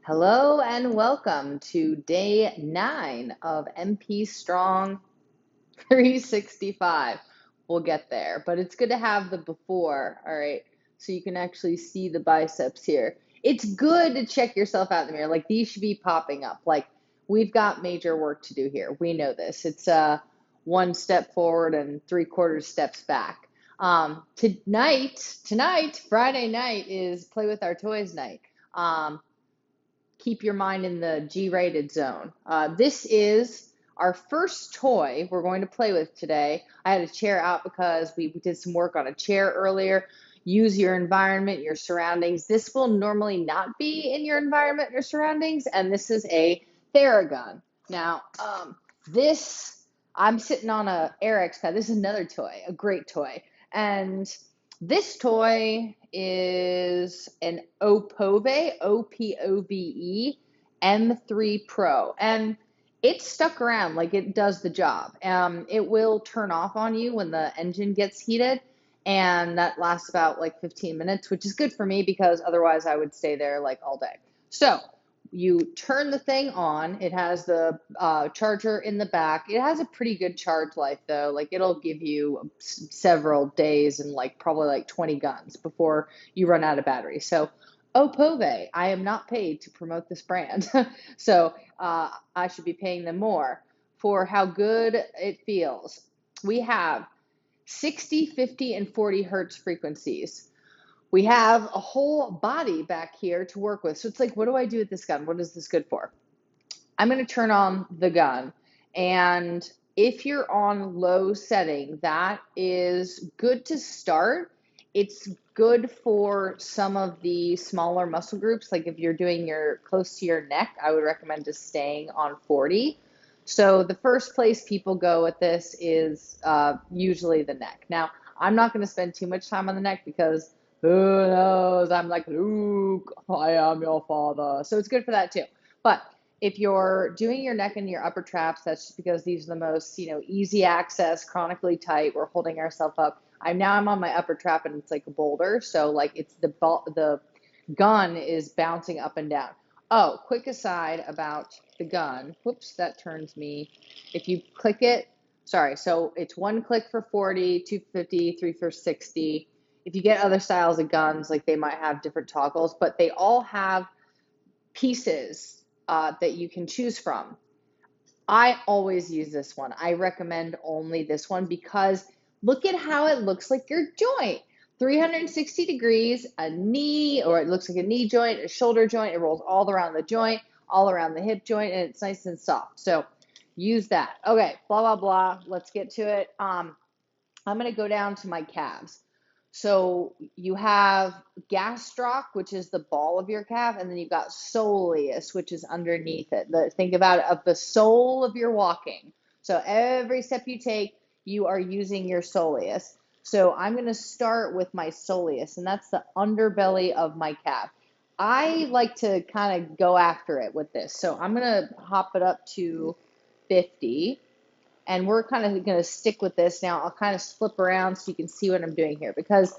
Hello and welcome to day 9 of MP Strong 365. We'll get there, but it's good to have the before, all right, so you can actually see the biceps here. It's good to check yourself out in the mirror. Like these should be popping up. Like we've got major work to do here. We know this. It's one step forward and 3/4 steps back. Tonight, Friday night is play with our toys night. Keep your mind in the G-rated zone. This is our first toy we're going to play with today. I had a chair out because we did some work on a chair earlier. Use your environment, your surroundings. This will normally not be in your environment or surroundings, and this is a Theragun. Now, I'm sitting on a Airx pad. This is another toy, a great toy. And this toy is an Opove, O-P-O-V-E, M3 Pro. And it's stuck around, like it does the job. It will turn off on you when the engine gets heated. And that lasts about like 15 minutes, which is good for me because otherwise I would stay there like all day. So you turn the thing on. It has the charger in the back. It has a pretty good charge life though. Like it'll give you several days and like probably like 20 guns before you run out of battery. So Opove, I am not paid to promote this brand. So I should be paying them more for how good it feels. We have 60, 50, and 40 hertz frequencies. We have a whole body back here to work with. So it's like, what do I do with this gun? What is this good for? I'm going to turn on the gun. And if you're on low setting, that is good to start. It's good for some of the smaller muscle groups. Like if you're doing your close to your neck, I would recommend just staying on 40. So the first place people go with this is usually the neck. Now, I'm not going to spend too much time on the neck because who knows? I'm like Luke, I am your father. So it's good for that too. But if you're doing your neck and your upper traps, that's just because these are the most, easy access, chronically tight. We're holding ourselves up. I'm on my upper trap and it's like a boulder. So like it's the gun is bouncing up and down. Oh, quick aside about the gun. Whoops, that turns me. If you click it, sorry. So it's one click for 40, 250, 3 for 60. If you get other styles of guns, like they might have different toggles, but they all have pieces that you can choose from. I always use this one. I recommend only this one because look at how it looks like your joint. 360 degrees, a knee, or it looks like a knee joint, a shoulder joint. It rolls all around the joint, all around the hip joint, and it's nice and soft. So use that. Okay, blah, blah, blah. Let's get to it. I'm going to go down to my calves. So you have gastroc, which is the ball of your calf, and then you've got soleus, which is underneath it. Think about it, of the sole of your walking. So every step you take, you are using your soleus. So I'm going to start with my soleus, and that's the underbelly of my calf. I like to kind of go after it with this. So I'm going to hop it up to 50. And we're kind of going to stick with this now. I'll kind of flip around so you can see what I'm doing here because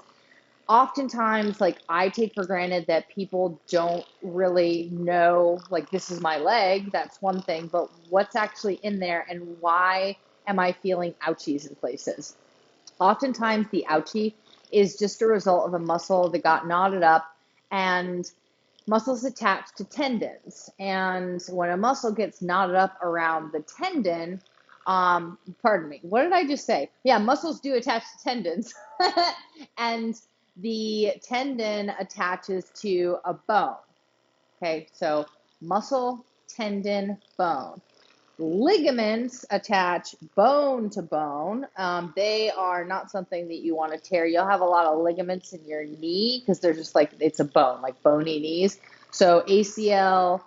oftentimes, like I take for granted that people don't really know, like this is my leg, that's one thing, but what's actually in there and why am I feeling ouchies in places? Oftentimes the ouchie is just a result of a muscle that got knotted up and muscles attached to tendons. And when a muscle gets knotted up around the tendon, pardon me, what did I just say? Yeah, muscles do attach to tendons. And the tendon attaches to a bone. Okay, so muscle, tendon, bone. Ligaments attach bone to bone. They are not something that you want to tear. You'll have a lot of ligaments in your knee because they're just like, it's a bone, like bony knees. So ACL,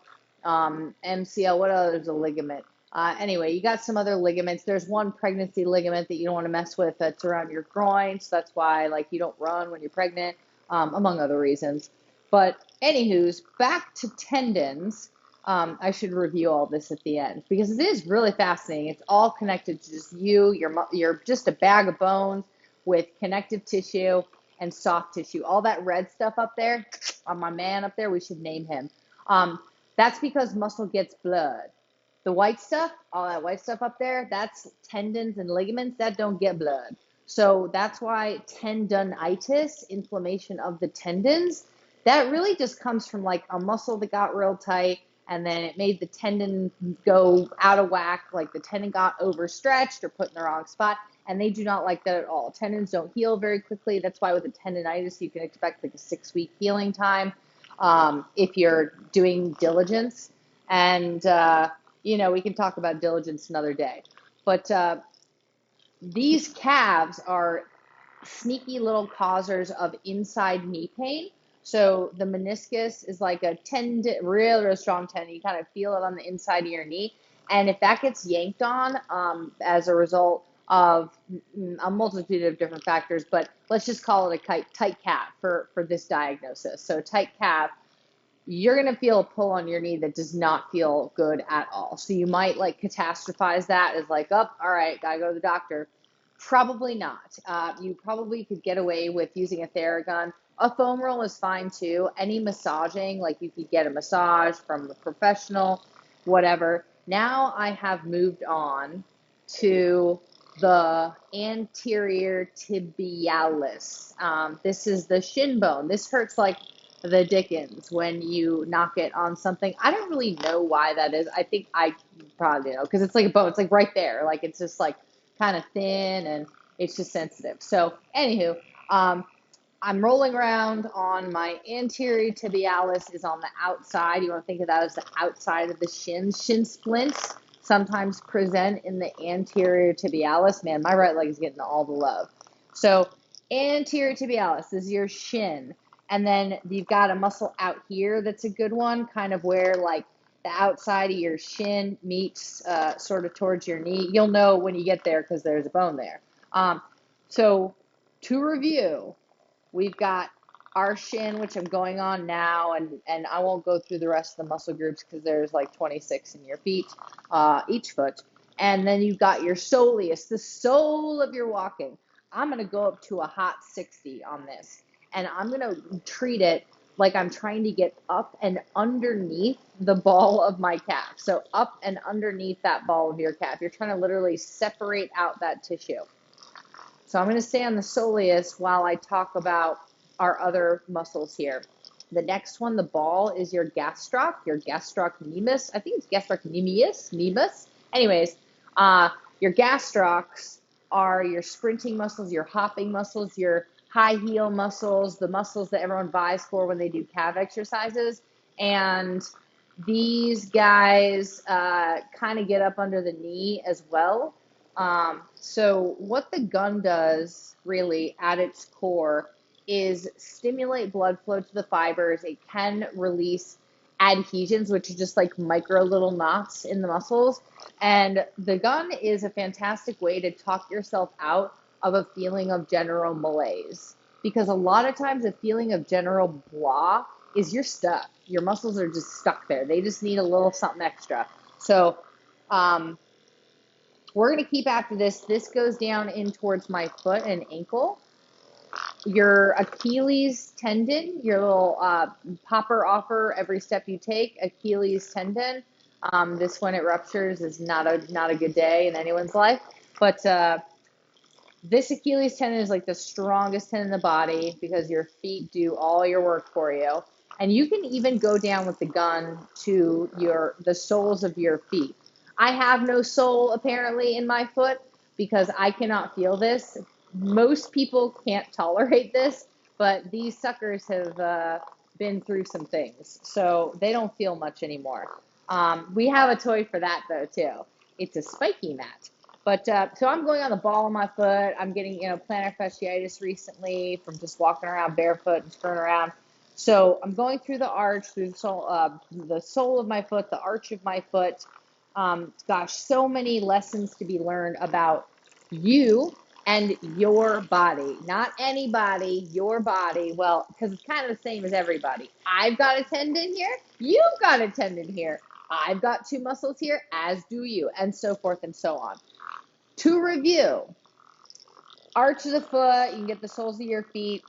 MCL, what other is a ligament? Anyway, you got some other ligaments. There's one pregnancy ligament that you don't want to mess with that's around your groin. So that's why like you don't run when you're pregnant, among other reasons. But anywho's, back to tendons. I should review all this at the end because it is really fascinating. It's all connected to just you. You're just a bag of bones with connective tissue and soft tissue. All that red stuff up there, my man up there, we should name him. That's because muscle gets blood. The white stuff, all that white stuff up there, that's tendons and ligaments that don't get blood. So that's why tendonitis, inflammation of the tendons, that really just comes from like a muscle that got real tight and then it made the tendon go out of whack, like the tendon got overstretched or put in the wrong spot, and they do not like that at all. Tendons don't heal very quickly. That's why with a tendonitis, you can expect like a 6-week healing time if you're doing diligence. And, we can talk about diligence another day. But these calves are sneaky little causers of inside knee pain. So the meniscus is like a tendon, real strong tendon. You kind of feel it on the inside of your knee. And if that gets yanked on as a result of a multitude of different factors, but let's just call it a tight calf for this diagnosis. So tight calf, you're going to feel a pull on your knee that does not feel good at all. So you might like catastrophize that as like, oh, all right, got to go to the doctor. Probably not. You probably could get away with using a Theragun. A foam roll is fine too. Any massaging, like you could get a massage from a professional, whatever. Now I have moved on to the anterior tibialis. This is the shin bone. This hurts like the dickens when you knock it on something. I don't really know why that is. I think I probably know because it's like a bone. It's like right there. Like it's just like kind of thin and it's just sensitive. So anywho, I'm rolling around on my anterior tibialis is on the outside. You want to think of that as the outside of the shin. Shin splints sometimes present in the anterior tibialis. Man, my right leg is getting all the love. So anterior tibialis is your shin. And then you've got a muscle out here that's a good one, kind of where like the outside of your shin meets sort of towards your knee. You'll know when you get there because there's a bone there. So to review, we've got our shin, which I'm going on now, and I won't go through the rest of the muscle groups because there's like 26 in your feet, each foot. And then you've got your soleus, the sole of your walking. I'm going to go up to a hot 60 on this. And I'm going to treat it like I'm trying to get up and underneath the ball of my calf. So up and underneath that ball of your calf. You're trying to literally separate out that tissue. So I'm going to stay on the soleus while I talk about our other muscles here. The next one, the ball, is your gastrocnemius. I think it's gastrocnemius. Anyways, your gastrocs are your sprinting muscles, your hopping muscles, your high heel muscles, the muscles that everyone vies for when they do calf exercises. And these guys kind of get up under the knee as well. So what the gun does really at its core is stimulate blood flow to the fibers. It can release adhesions, which are just like micro little knots in the muscles. And the gun is a fantastic way to talk yourself out of a feeling of general malaise. Because a lot of times a feeling of general blah is you're stuck. Your muscles are just stuck there. They just need a little something extra. So, we're going to keep after this. This goes down in towards my foot and ankle. Your Achilles tendon, your little popper offer every step you take, Achilles tendon. This when it ruptures is not a good day in anyone's life. But this Achilles tendon is like the strongest tendon in the body because your feet do all your work for you. And you can even go down with the gun to the soles of your feet. I have no sole apparently in my foot because I cannot feel this. Most people can't tolerate this, but these suckers have been through some things, so they don't feel much anymore. We have a toy for that though too. It's a spiky mat. But so I'm going on the ball of my foot. I'm getting plantar fasciitis recently from just walking around barefoot and screwing around. So I'm going through the arch, through the sole of my foot, the arch of my foot. Gosh, so many lessons to be learned about you and your body. Not anybody, your body. Well, because it's kind of the same as everybody. I've got a tendon here. You've got a tendon here. I've got two muscles here, as do you, and so forth and so on. To review, arch of the foot, you can get the soles of your feet.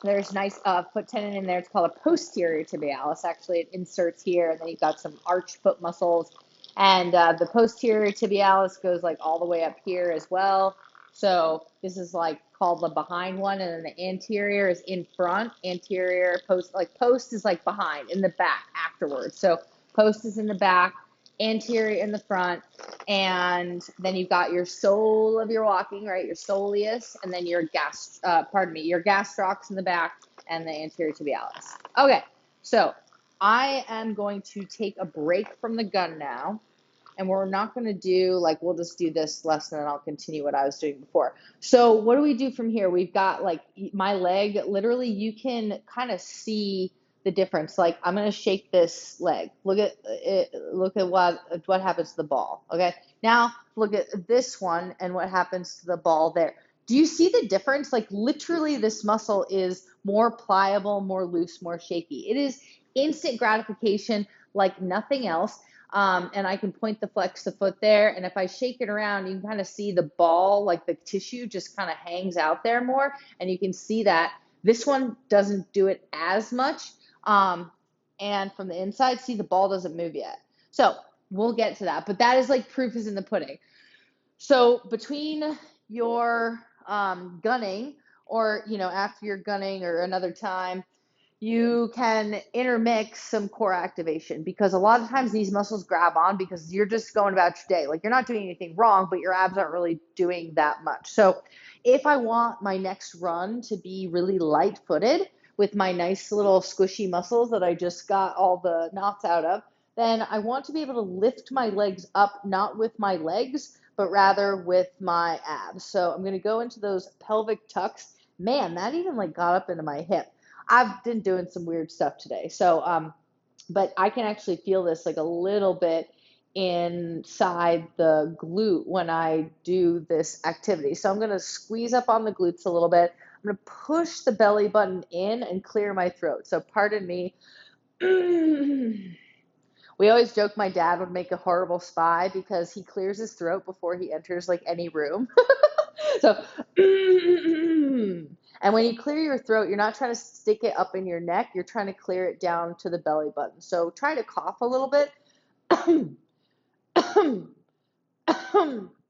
There's nice foot tendon in there. It's called a posterior tibialis. Actually, it inserts here, and then you've got some arched foot muscles. And the posterior tibialis goes like all the way up here as well. So this is like called the behind one, and then the anterior is in front. Anterior post, like post is like behind, in the back afterwards. So post is in the back, anterior in the front, and then you've got your sole of your walking, right? Your soleus, and then your your gastrocs in the back, and the anterior tibialis. Okay, so I am going to take a break from the gun now, and we're not going to do, like, we'll just do this lesson and I'll continue what I was doing before. So what do we do from here? We've got like my leg, literally you can kind of see the difference. Like I'm going to shake this leg. Look at it, look at what happens to the ball. Okay. Now look at this one and what happens to the ball there. Do you see the difference? Like literally this muscle is more pliable, more loose, more shaky. It is instant gratification like nothing else. And I can point the flex the foot there. And if I shake it around, you can kind of see the ball, like the tissue just kind of hangs out there more. And you can see that this one doesn't do it as much. And from the inside, see the ball doesn't move yet. So we'll get to that. But that is like proof is in the pudding. So between your gunning or, after you're gunning or another time, you can intermix some core activation because a lot of times these muscles grab on because you're just going about your day. Like you're not doing anything wrong, but your abs aren't really doing that much. So if I want my next run to be really light-footed with my nice little squishy muscles that I just got all the knots out of, then I want to be able to lift my legs up, not with my legs, but rather with my abs. So I'm going to go into those pelvic tucks. Man, that even like got up into my hip. I've been doing some weird stuff today. So, but I can actually feel this like a little bit inside the glute when I do this activity. So I'm going to squeeze up on the glutes a little bit. I'm going to push the belly button in and clear my throat. So pardon me. We always joke my dad would make a horrible spy because he clears his throat before he enters like any room. So, and when you clear your throat, you're not trying to stick it up in your neck. You're trying to clear it down to the belly button. So try to cough a little bit.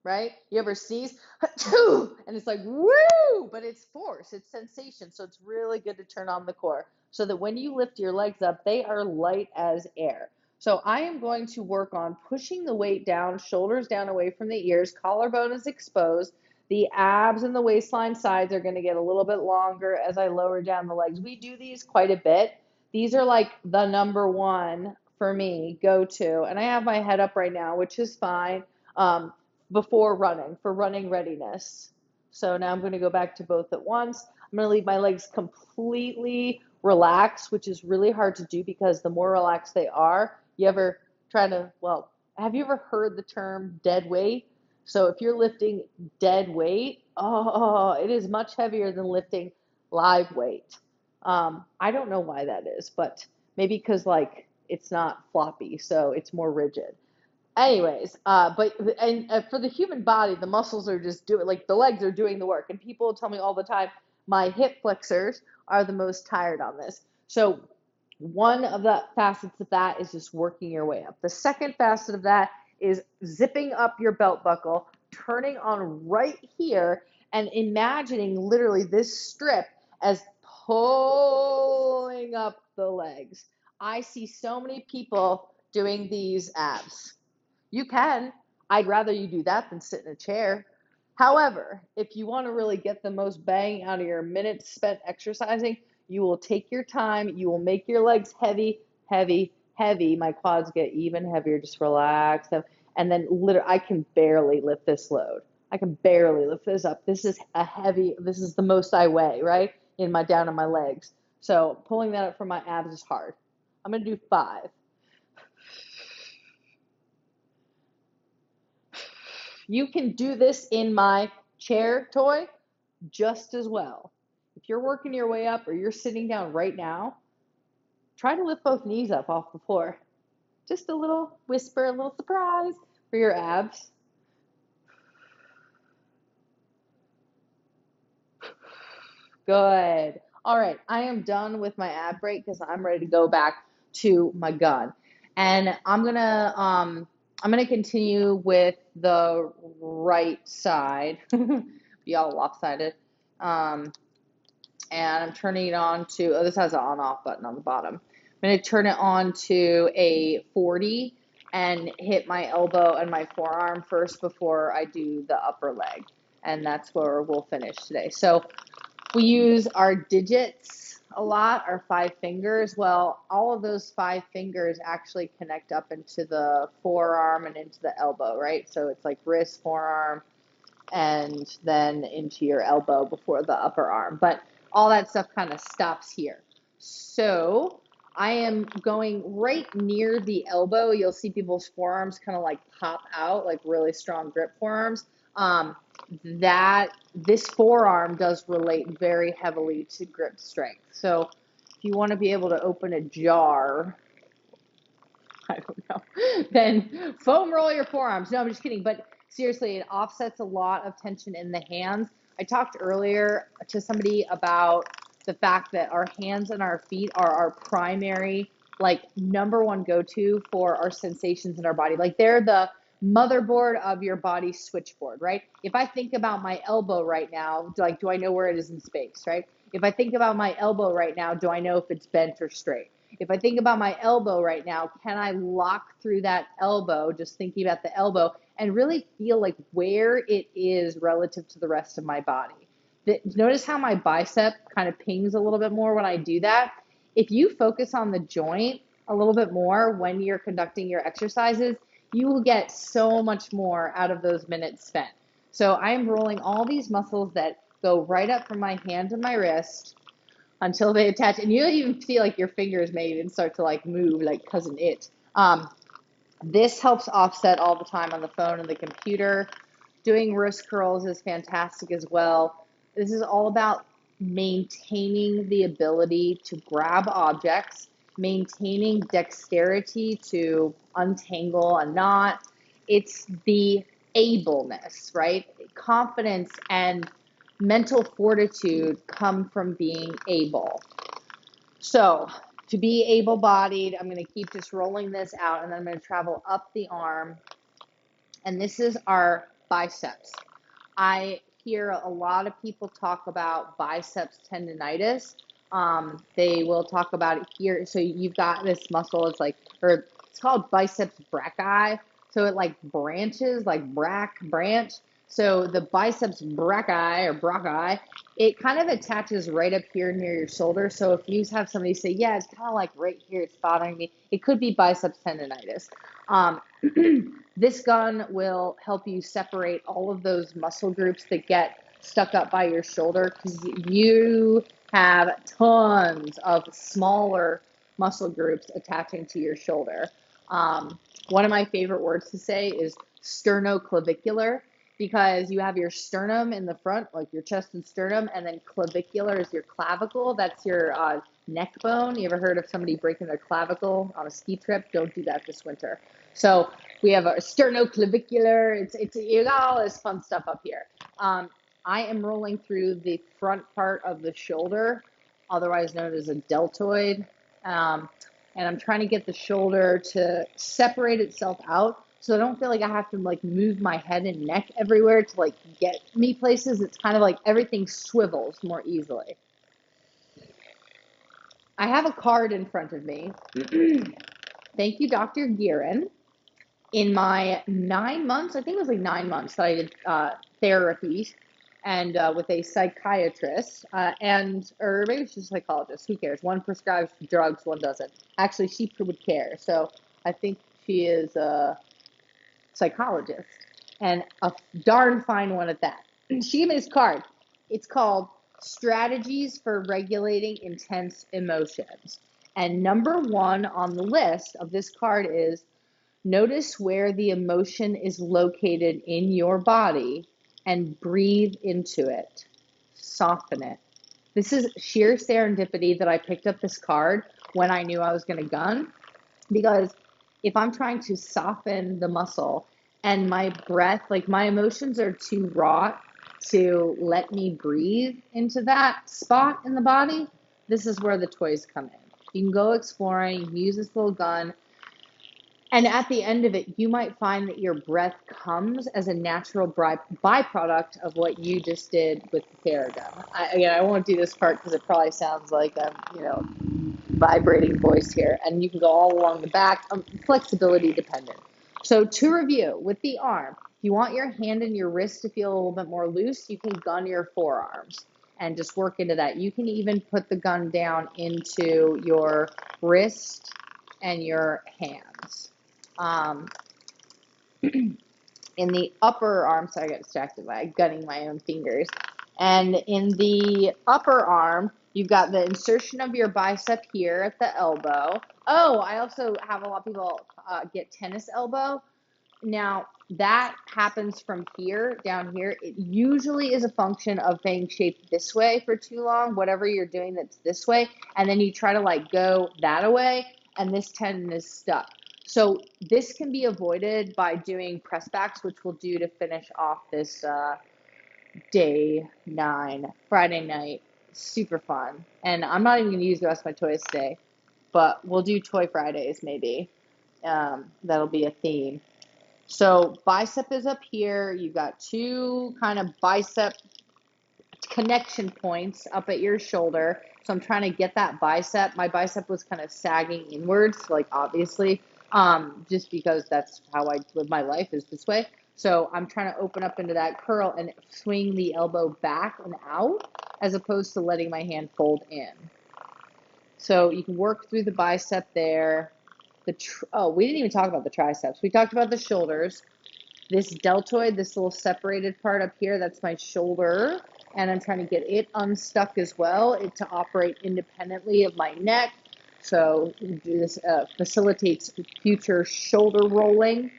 Right? You ever sneeze? And it's like, woo! But it's force, it's sensation. So it's really good to turn on the core so that when you lift your legs up, they are light as air. So I am going to work on pushing the weight down, shoulders down away from the ears, collarbone is exposed. The abs and the waistline sides are going to get a little bit longer as I lower down the legs. We do these quite a bit. These are like the number one for me, go to. And I have my head up right now, which is fine, before running, for running readiness. So now I'm going to go back to both at once. I'm going to leave my legs completely relaxed, which is really hard to do because the more relaxed they are, have you ever heard the term dead weight? So if you're lifting dead weight, it is much heavier than lifting live weight. I don't know why that is, but maybe because like it's not floppy, so it's more rigid. Anyways, for the human body, the muscles are just doing, like the legs are doing the work. And people tell me all the time, my hip flexors are the most tired on this. So one of the facets of that is just working your way up. The second facet of that is zipping up your belt buckle, turning on right here, and imagining literally this strip as pulling up the legs. I see so many people doing these abs. You can. I'd rather you do that than sit in a chair. However, if you want to really get the most bang out of your minutes spent exercising, you will take your time. You will make your legs heavy, heavy, heavy. My quads get even heavier. Just relax them. And then literally, I can barely lift this load. I can barely lift this up. This is the most I weigh, right? Down in my legs. So pulling that up from my abs is hard. I'm going to do 5. You can do this in my chair toy just as well. If you're working your way up or you're sitting down right now, try to lift both knees up off the floor. Just a little whisper, a little surprise for your abs. Good. All right, I am done with my ab break because I'm ready to go back to my gun. And I'm gonna continue with the right side. Be all lopsided. Um, and I'm turning it on to, oh, this has an on off button on the bottom. I'm gonna turn it on to a 40 and hit my elbow and my forearm first before I do the upper leg. And that's where we'll finish today. So we use our digits a lot, our 5 fingers. Well, all of those 5 fingers actually connect up into the forearm and into the elbow, right? So it's like wrist, forearm, and then into your elbow before the upper arm. But all that stuff kind of stops here. So I am going right near the elbow. You'll see people's forearms kind of like pop out, like really strong grip forearms. That this forearm does relate very heavily to grip strength. So if you want to be able to open a jar, I don't know, then foam roll your forearms. No, I'm just kidding. But seriously, it offsets a lot of tension in the hands. I talked earlier to somebody about the fact that our hands and our feet are our primary, like, number one go-to for our sensations in our body. Like, they're the motherboard of your body switchboard, right? If I think about my elbow right now, like, do I know where it is in space, right? If I think about my elbow right now, do I know if it's bent or straight? If I think about my elbow right now, can I lock through that elbow, just thinking about the elbow, and really feel like where it is relative to the rest of my body? Notice how my bicep kind of pings a little bit more when I do that. If you focus on the joint a little bit more when you're conducting your exercises, you will get so much more out of those minutes spent. So I am rolling all these muscles that go right up from my hand to my wrist until they attach, and you don't even feel like your fingers may even start to like move like cousin it. This helps offset all the time on the phone and the computer. Doing wrist curls is fantastic as well. This is all about maintaining the ability to grab objects, maintaining dexterity to untangle a knot. It's the ableness, right? Confidence and mental fortitude come from being able. So to be able-bodied, I'm going to keep just rolling this out, and then I'm going to travel up the arm. And this is our biceps. I hear a lot of people talk about biceps tendonitis. They will talk about it here. So you've got this muscle, it's called biceps brachii. So it like branches, like branch. So the biceps brachii, it kind of attaches right up here near your shoulder. So if you have somebody say, yeah, it's kind of like right here, it's bothering me, it could be biceps tendonitis. This gun will help you separate all of those muscle groups that get stuck up by your shoulder, because you have tons of smaller muscle groups attaching to your shoulder. One of my favorite words to say is sternoclavicular, because you have your sternum in the front, like your chest and sternum, and then clavicular is your clavicle. That's your neck bone. You ever heard of somebody breaking their clavicle on a ski trip? Don't do that this winter. So we have a sternoclavicular. You got all this fun stuff up here. I am rolling through the front part of the shoulder, otherwise known as a deltoid. And I'm trying to get the shoulder to separate itself out, so I don't feel like I have to like move my head and neck everywhere to like get me places. It's kind of like everything swivels more easily. I have a card in front of me. Thank you, Dr. Guerin. In my 9 months, I think it was like 9 months that I did therapy and with a psychiatrist or maybe she's a psychologist. Who cares? One prescribes drugs, one doesn't. Actually, she would care. So I think she is a psychologist, and a darn fine one at that. She gave me this card. It's called Strategies for Regulating Intense Emotions. And number one on the list of this card is notice where the emotion is located in your body and breathe into it. Soften it. This is sheer serendipity that I picked up this card when I knew I was going to gun, because if I'm trying to soften the muscle and my breath, like my emotions are too raw to let me breathe into that spot in the body, this is where the toys come in. You can go exploring, you can use this little gun, and at the end of it, you might find that your breath comes as a natural byproduct of what you just did with the Theragun. Again, I won't do this part because it probably sounds like I'm, vibrating voice here. And you can go all along the back, flexibility dependent. So to review, with the arm, if you want your hand and your wrist to feel a little bit more loose, you can gun your forearms and just work into that. You can even put the gun down into your wrist and your hands. In the upper arm, sorry, I got distracted by gunning my own fingers. And in the upper arm, you've got the insertion of your bicep here at the elbow. Oh, I also have a lot of people get tennis elbow. Now, that happens from here down here. It usually is a function of being shaped this way for too long, whatever you're doing that's this way, and then you try to like go that away, and this tendon is stuck. So this can be avoided by doing press backs, which we'll do to finish off this day 9, Friday night. Super fun. And I'm not even going to use the rest of my toys today, but we'll do Toy Fridays maybe. That'll be a theme. So bicep is up here. You've got 2 kind of bicep connection points up at your shoulder. So I'm trying to get that bicep. My bicep was kind of sagging inwards, like obviously, just because that's how I live my life is this way. So I'm trying to open up into that curl and swing the elbow back and out as opposed to letting my hand fold in. So you can work through the bicep there. We didn't even talk about the triceps. We talked about the shoulders. This deltoid, this little separated part up here, that's my shoulder. And I'm trying to get it unstuck as well, it to operate independently of my neck. So this facilitates future shoulder rolling.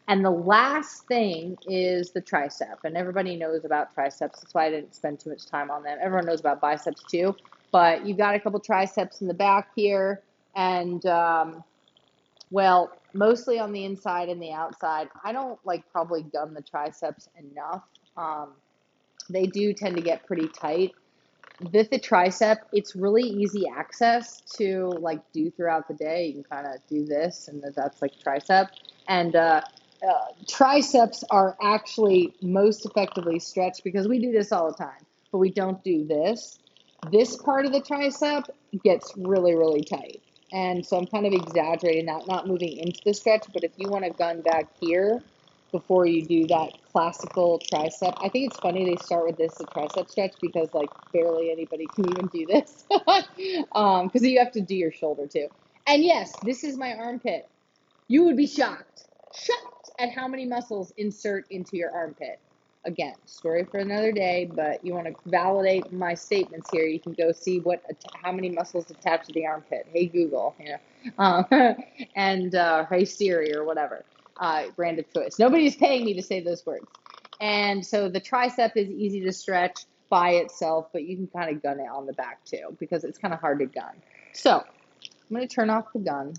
And the last thing is the tricep. And everybody knows about triceps. That's why I didn't spend too much time on them. Everyone knows about biceps too. But you've got a couple triceps in the back here. And, well, mostly on the inside and the outside. I don't probably gun the triceps enough. They do tend to get pretty tight. With the tricep, it's really easy access to do throughout the day. You can kind of do this, and that's like tricep. And triceps are actually most effectively stretched because we do this all the time, but we don't do this. This part of the tricep gets really, really tight. And so I'm kind of exaggerating that, not moving into the stretch, but if you want to gun back here before you do that classical tricep, I think it's funny they start with this, the tricep stretch, because barely anybody can even do this, because you have to do your shoulder too. And yes, this is my armpit. You would be shocked at how many muscles insert into your armpit. Again, story for another day, but you want to validate my statements here, you can go see how many muscles attach to the armpit. Hey Google, and hey Siri or whatever, brand of choice. Nobody's paying me to say those words. And so the tricep is easy to stretch by itself, but you can kind of gun it on the back too, because it's kind of hard to gun. So I'm going to turn off the gun,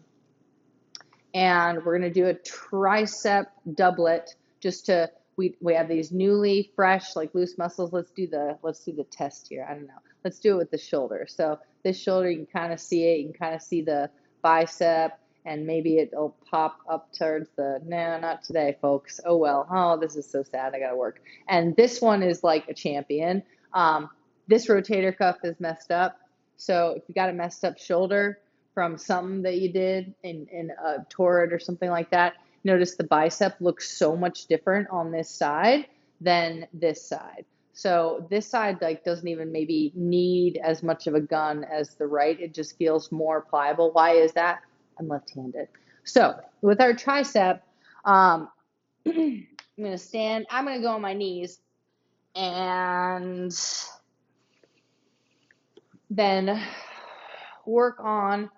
and we're going to do a tricep doublet just to. We have these newly fresh, loose muscles. Let's do the test here. I don't know. Let's do it with the shoulder. So this shoulder, you can kind of see it. You can kind of see the bicep, and maybe it'll pop up towards no, not today, folks. Oh, well. Oh, this is so sad. I got to work. And this one is like a champion. This rotator cuff is messed up. So if you got a messed up shoulder from something that you did in a torrid or something like that, notice the bicep looks so much different on this side than this side. So this side doesn't even maybe need as much of a gun as the right. It just feels more pliable. Why is that? I'm left-handed. So with our tricep, I'm going to stand. I'm going to go on my knees and then work on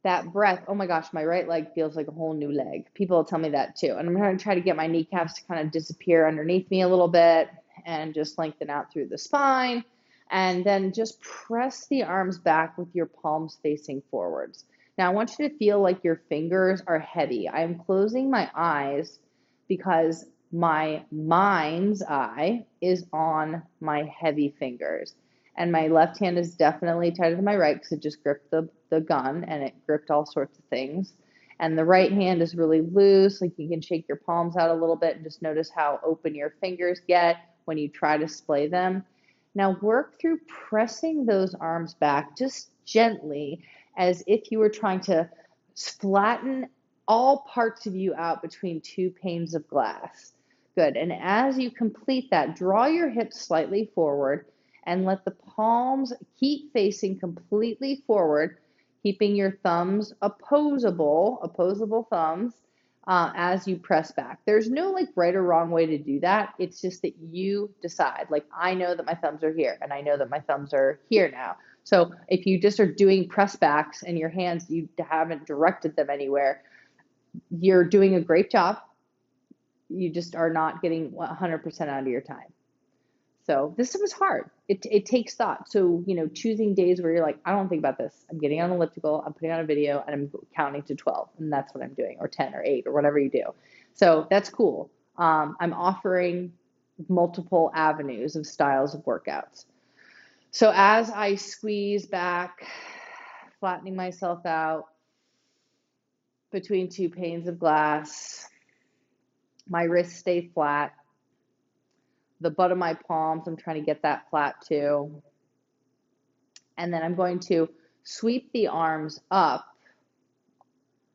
that breath. Oh my gosh, my right leg feels like a whole new leg. People tell me that too. And I'm going to try to get my kneecaps to kind of disappear underneath me a little bit and just lengthen out through the spine. And then just press the arms back with your palms facing forwards. Now I want you to feel like your fingers are heavy. I am closing my eyes because my mind's eye is on my heavy fingers. And my left hand is definitely tighter than my right because it just gripped the gun and it gripped all sorts of things. And the right hand is really loose, like you can shake your palms out a little bit and just notice how open your fingers get when you try to splay them. Now work through pressing those arms back just gently as if you were trying to flatten all parts of you out between two panes of glass. Good. And as you complete that, draw your hips slightly forward and let the palms keep facing completely forward, keeping your thumbs opposable thumbs as you press back. There's no like right or wrong way to do that. It's just that you decide. Like I know that my thumbs are here and I know that my thumbs are here now. So if you just are doing press backs and your hands, you haven't directed them anywhere, you're doing a great job. You just are not getting 100% out of your time. So this was hard. It takes thought. So, choosing days where you're like, I don't think about this. I'm getting on elliptical, I'm putting on a video, and I'm counting to 12. And that's what I'm doing, or 10 or 8 or whatever you do. So that's cool. I'm offering multiple avenues of styles of workouts. So as I squeeze back, flattening myself out between two panes of glass, my wrists stay flat. The butt of my palms, I'm trying to get that flat too. And then I'm going to sweep the arms up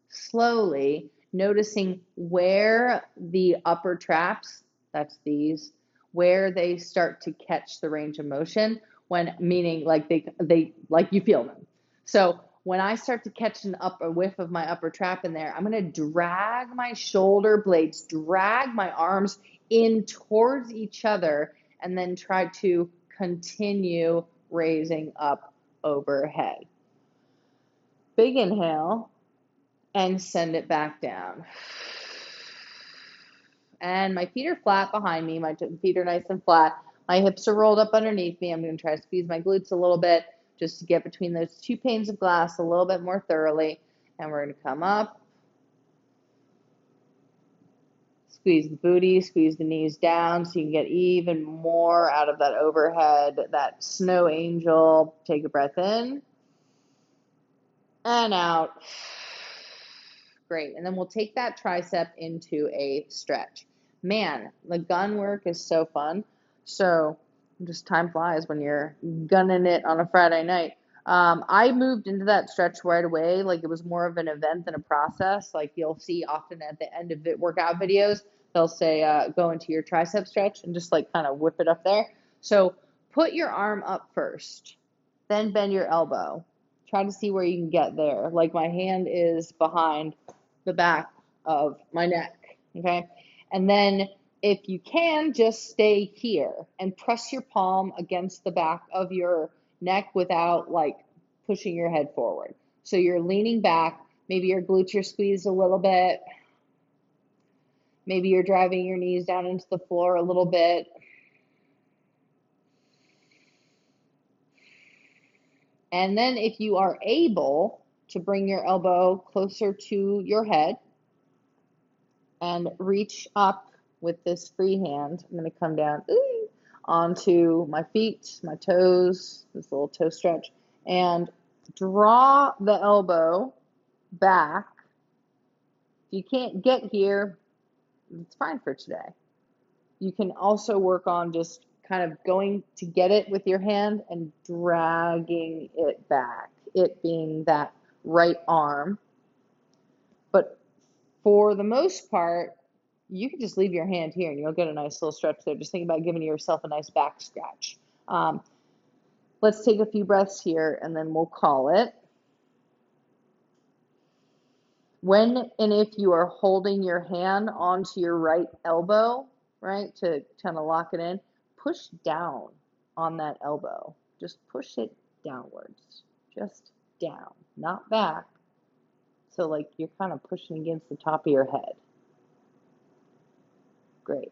slowly, noticing where the upper traps, that's these, where they start to catch the range of motion, meaning like they like you feel them. So when I start to catch a whiff of my upper trap in there, I'm going to drag my shoulder blades, drag my arms in towards each other, and then try to continue raising up overhead. Big inhale and send it back down. And my feet are flat behind me. My feet are nice and flat. My hips are rolled up underneath me. I'm going to try to squeeze my glutes a little bit just to get between those two panes of glass a little bit more thoroughly. And we're going to come up. Squeeze the booty, squeeze the knees down so you can get even more out of that overhead, that snow angel. Take a breath in and out. Great. And then we'll take that tricep into a stretch. Man, the gun work is so fun. So just time flies when you're gunning it on a Friday night. I moved into that stretch right away. Like it was more of an event than a process. Like you'll see often at the end of the workout videos, they'll say, go into your tricep stretch and just like kind of whip it up there. So put your arm up first, then bend your elbow. Try to see where you can get there. Like my hand is behind the back of my neck, okay? And then if you can, just stay here and press your palm against the back of your neck without like pushing your head forward. So you're leaning back, maybe your glutes are squeezed a little bit, maybe you're driving your knees down into the floor a little bit. And then if you are able to bring your elbow closer to your head and reach up with this free hand, I'm going to come down onto my feet, my toes, this little toe stretch, and draw the elbow back. If you can't get here, it's fine for today. You can also work on just kind of going to get it with your hand and dragging it back, it being that right arm. But for the most part, you can just leave your hand here and you'll get a nice little stretch there. Just think about giving yourself a nice back scratch. Let's take a few breaths here and then we'll call it. When and if you are holding your hand onto your right elbow, right, to kind of lock it in, push down on that elbow. Just push it downwards, just down, not back. So like you're kind of pushing against the top of your head. Great.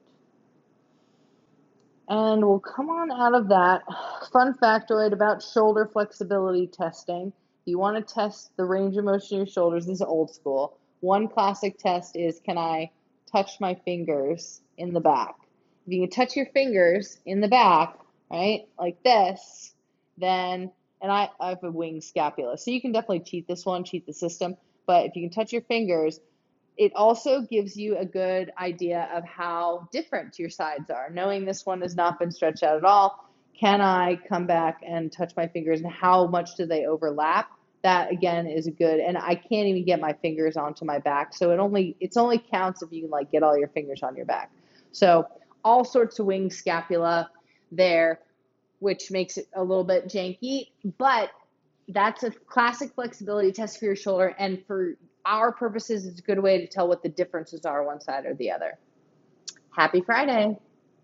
And we'll come on out of that. Fun factoid about shoulder flexibility testing. If you want to test the range of motion of your shoulders, this is old school. One classic test is, can I touch my fingers in the back? If you can touch your fingers in the back, right, like this, then, and I have a wing scapula, so you can definitely cheat this one, cheat the system, but if you can touch your fingers, it also gives you a good idea of how different your sides are. Knowing this one has not been stretched out at all, can I come back and touch my fingers and how much do they overlap? That again is a good, and I can't even get my fingers onto my back, so it's only counts if you can like get all your fingers on your back. So all sorts of wing scapula there, which makes it a little bit janky, but that's a classic flexibility test for your shoulder. And for our purposes, it's a good way to tell what the differences are one side or the other. Happy Friday.